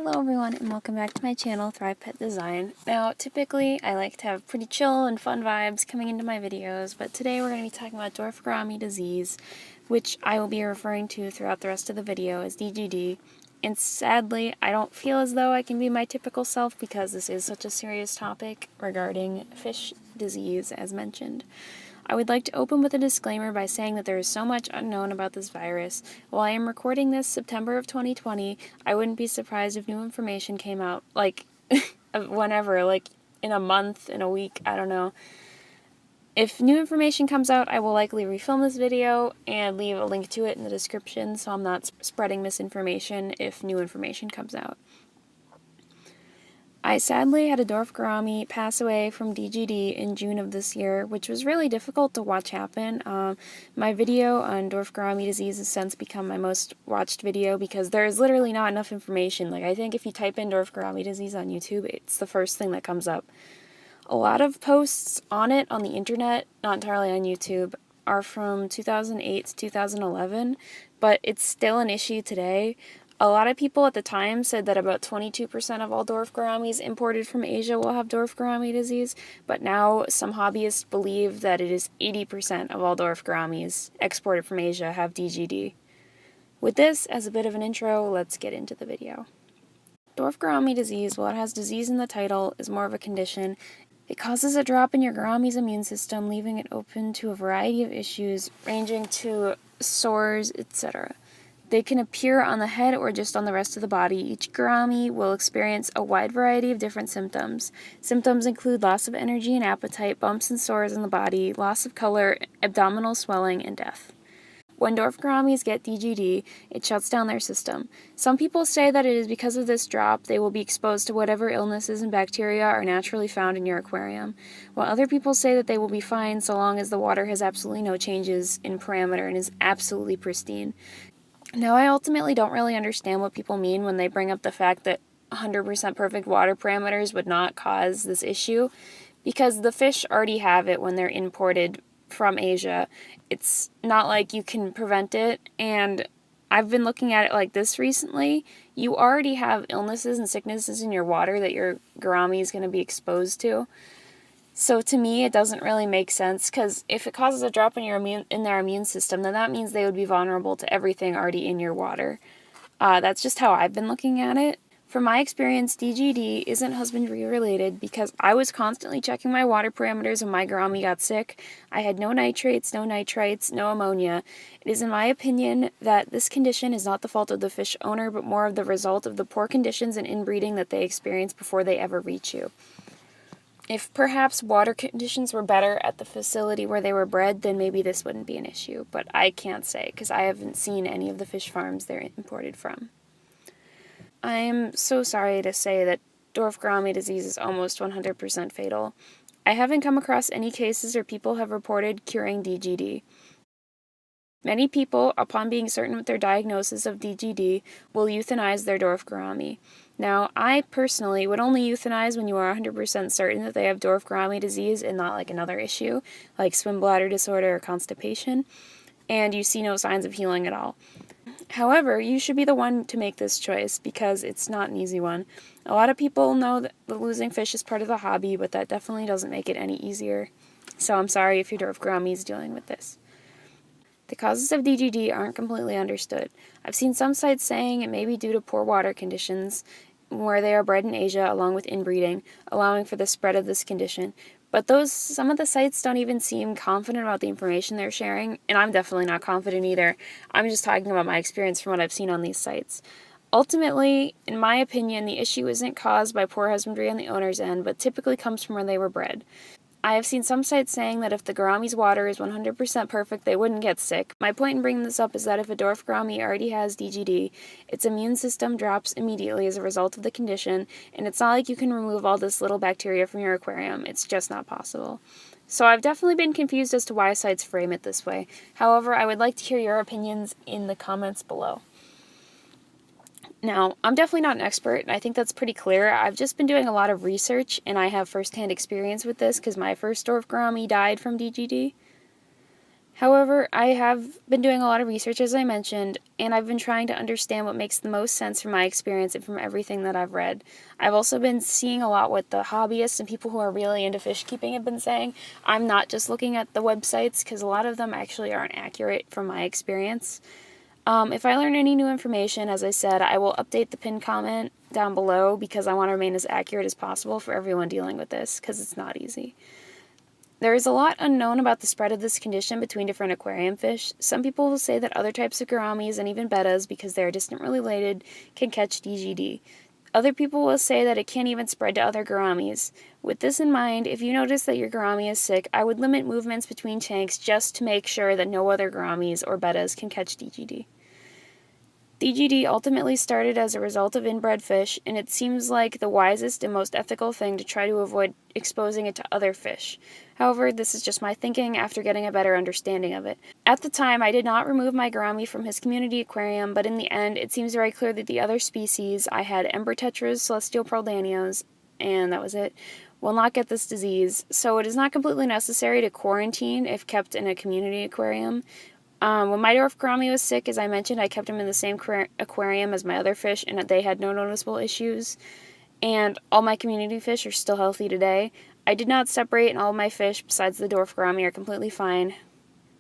Hello everyone and welcome back to my channel, Thrive Pet Design. Now, typically I like to have pretty chill and fun vibes coming into my videos, but today we're going to be talking about Dwarf Gourami disease, which I will be referring to throughout the rest of the video as DGD. And sadly, I don't feel as though I can be my typical self because this is such a serious topic regarding fish disease, as mentioned. I would like to open with a disclaimer by saying that there is so much unknown about this virus. While I am recording this September of 2020, I wouldn't be surprised if new information came out, like, whenever, like, in a month, in a week, I don't know. If new information comes out, I will likely refilm this video and leave a link to it in the description so I'm not spreading misinformation if new information comes out. I sadly had a Dwarf Gourami pass away from DGD in June of this year, which was really difficult to watch happen. My video on Dwarf Gourami disease has since become my most watched video because there is literally not enough information. Like, I think if you type in Dwarf Gourami disease on YouTube, it's the first thing that comes up. A lot of posts on it on the internet, not entirely on YouTube, are from 2008 to 2011, but it's still an issue today. A lot of people at the time said that about 22% of all Dwarf Gouramis imported from Asia will have Dwarf Gourami disease, but now some hobbyists believe that it is 80% of all Dwarf Gouramis exported from Asia have DGD. With this as a bit of an intro, let's get into the video. Dwarf Gourami disease, while it has disease in the title, is more of a condition. It causes a drop in your gourami's immune system, leaving it open to a variety of issues, ranging to sores, etc. They can appear on the head or just on the rest of the body. Each gourami will experience a wide variety of different symptoms. Symptoms include loss of energy and appetite, bumps and sores in the body, loss of color, abdominal swelling, and death. When Dwarf Gouramis get DGD, it shuts down their system. Some people say that it is because of this drop they will be exposed to whatever illnesses and bacteria are naturally found in your aquarium, while other people say that they will be fine so long as the water has absolutely no changes in parameter and is absolutely pristine. Now, I ultimately don't really understand what people mean when they bring up the fact that 100% perfect water parameters would not cause this issue, because the fish already have it when they're imported from Asia. It's not like you can prevent it, and I've been looking at it like this recently. You already have illnesses and sicknesses in your water that your gourami is going to be exposed to. So to me, it doesn't really make sense, because if it causes a drop in their immune system, then that means they would be vulnerable to everything already in your water. That's just how I've been looking at it. From my experience, DGD isn't husbandry related because I was constantly checking my water parameters when my gourami got sick. I had no nitrates, no nitrites, no ammonia. It is in my opinion that this condition is not the fault of the fish owner, but more of the result of the poor conditions and inbreeding that they experience before they ever reach you. If perhaps water conditions were better at the facility where they were bred, then maybe this wouldn't be an issue, but I can't say because I haven't seen any of the fish farms they're imported from. I am so sorry to say that Dwarf Gourami disease is almost 100% fatal. I haven't come across any cases where people have reported curing DGD. Many people, upon being certain with their diagnosis of DGD, will euthanize their Dwarf Gourami. Now, I personally would only euthanize when you are 100% certain that they have Dwarf Gourami disease and not like another issue, like swim bladder disorder or constipation, and you see no signs of healing at all. However, you should be the one to make this choice because it's not an easy one. A lot of people know that losing fish is part of the hobby, but that definitely doesn't make it any easier. So I'm sorry if your Dwarf Gourami is dealing with this. The causes of DGD aren't completely understood. I've seen some sites saying it may be due to poor water conditions where they are bred in Asia along with inbreeding, allowing for the spread of this condition. But some of the sites don't even seem confident about the information they're sharing, and I'm definitely not confident either. I'm just talking about my experience from what I've seen on these sites. Ultimately, in my opinion, the issue isn't caused by poor husbandry on the owner's end, but typically comes from where they were bred. I have seen some sites saying that if the gourami's water is 100% perfect, they wouldn't get sick. My point in bringing this up is that if a Dwarf Gourami already has DGD, its immune system drops immediately as a result of the condition, and it's not like you can remove all this little bacteria from your aquarium. It's just not possible. So I've definitely been confused as to why sites frame it this way. However, I would like to hear your opinions in the comments below. Now, I'm definitely not an expert, and I think that's pretty clear. I've just been doing a lot of research, and I have first-hand experience with this because my first Dwarf Gourami died from DGD. However, I have been doing a lot of research, as I mentioned, and I've been trying to understand what makes the most sense from my experience and from everything that I've read. I've also been seeing a lot what the hobbyists and people who are really into fish keeping have been saying. I'm not just looking at the websites, because a lot of them actually aren't accurate from my experience. If I learn any new information, as I said, I will update the pinned comment down below, because I want to remain as accurate as possible for everyone dealing with this, because it's not easy. There is a lot unknown about the spread of this condition between different aquarium fish. Some people will say that other types of gouramis and even bettas, because they are distantly related, can catch DGD. Other people will say that it can't even spread to other gouramis. With this in mind, if you notice that your gourami is sick, I would limit movements between tanks just to make sure that no other gouramis or bettas can catch DGD. DGD ultimately started as a result of inbred fish, and it seems like the wisest and most ethical thing to try to avoid exposing it to other fish. However, this is just my thinking after getting a better understanding of it. At the time, I did not remove my gourami from his community aquarium, but in the end, it seems very clear that the other species, I had Ember tetras, celestial pearl danios, and that was it, will not get this disease, so it is not completely necessary to quarantine if kept in a community aquarium. When my Dwarf Gourami was sick, as I mentioned, I kept him in the same aquarium as my other fish, and they had no noticeable issues. And all my community fish are still healthy today. I did not separate, and all of my fish, besides the Dwarf Gourami, are completely fine.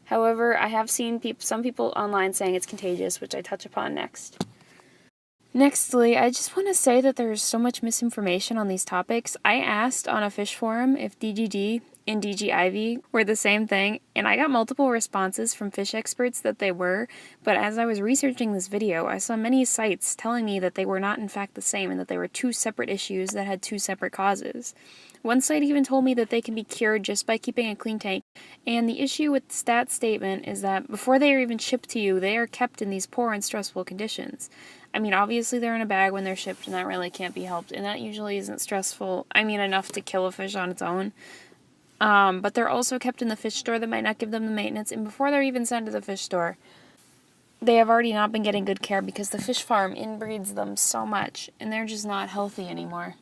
However, I have seen some people online saying it's contagious, which I touch upon next. Nextly, I just want to say that there is so much misinformation on these topics. I asked on a fish forum if DGD and DGIV were the same thing, and I got multiple responses from fish experts that they were, but as I was researching this video, I saw many sites telling me that they were not in fact the same and that they were two separate issues that had two separate causes. One site even told me that they can be cured just by keeping a clean tank, and the issue with that statement is that before they are even shipped to you, they are kept in these poor and stressful conditions. I mean, obviously they're in a bag when they're shipped, and that really can't be helped, and that usually isn't stressful, enough to kill a fish on its own. But they're also kept in the fish store that might not give them the maintenance, and before they're even sent to the fish store, they have already not been getting good care because the fish farm inbreeds them so much, and they're just not healthy anymore.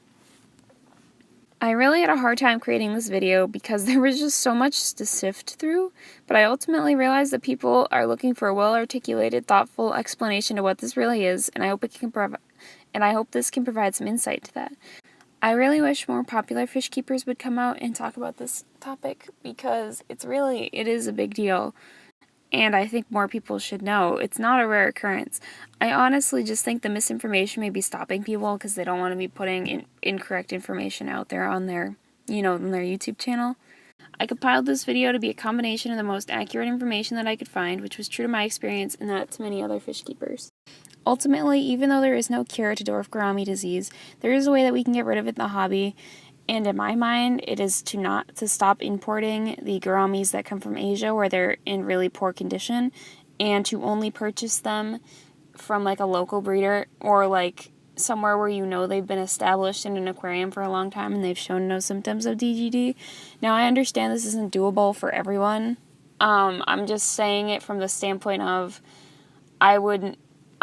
I really had a hard time creating this video because there was just so much to sift through, but I ultimately realized that people are looking for a well-articulated, thoughtful explanation to what this really is, and I hope this can provide some insight to that. I really wish more popular fish keepers would come out and talk about this topic because it is a big deal. And I think more people should know. It's not a rare occurrence. I honestly just think the misinformation may be stopping people because they don't want to be putting incorrect information out there on their YouTube channel. I compiled this video to be a combination of the most accurate information that I could find, which was true to my experience and that to many other fish keepers. Ultimately, even though there is no cure to Dwarf Gourami disease, there is a way that we can get rid of it in the hobby. And in my mind, it is to stop importing the gouramis that come from Asia where they're in really poor condition and to only purchase them from like a local breeder or like somewhere where they've been established in an aquarium for a long time and they've shown no symptoms of DGD. Now, I understand this isn't doable for everyone. I'm just saying it from the standpoint of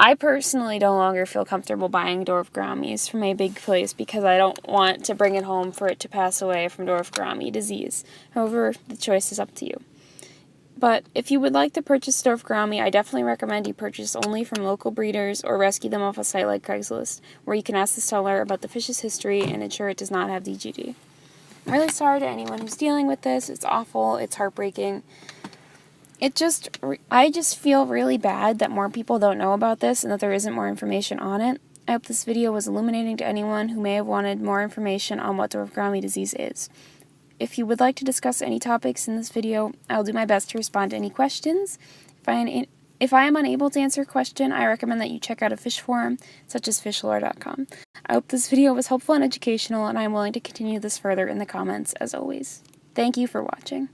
I personally no longer feel comfortable buying Dwarf Gouramis from a big place because I don't want to bring it home for it to pass away from Dwarf Gourami disease. However, the choice is up to you. But if you would like to purchase Dwarf Gourami, I definitely recommend you purchase only from local breeders or rescue them off a site like Craigslist, where you can ask the seller about the fish's history and ensure it does not have DGD. I'm really sorry to anyone who's dealing with this. It's awful. It's heartbreaking. I just feel really bad that more people don't know about this and that there isn't more information on it. I hope this video was illuminating to anyone who may have wanted more information on what Dwarf Gourami disease is. If you would like to discuss any topics in this video, I'll do my best to respond to any questions. If I am unable to answer a question, I recommend that you check out a fish forum, such as fishlore.com. I hope this video was helpful and educational, and I am willing to continue this further in the comments, as always. Thank you for watching.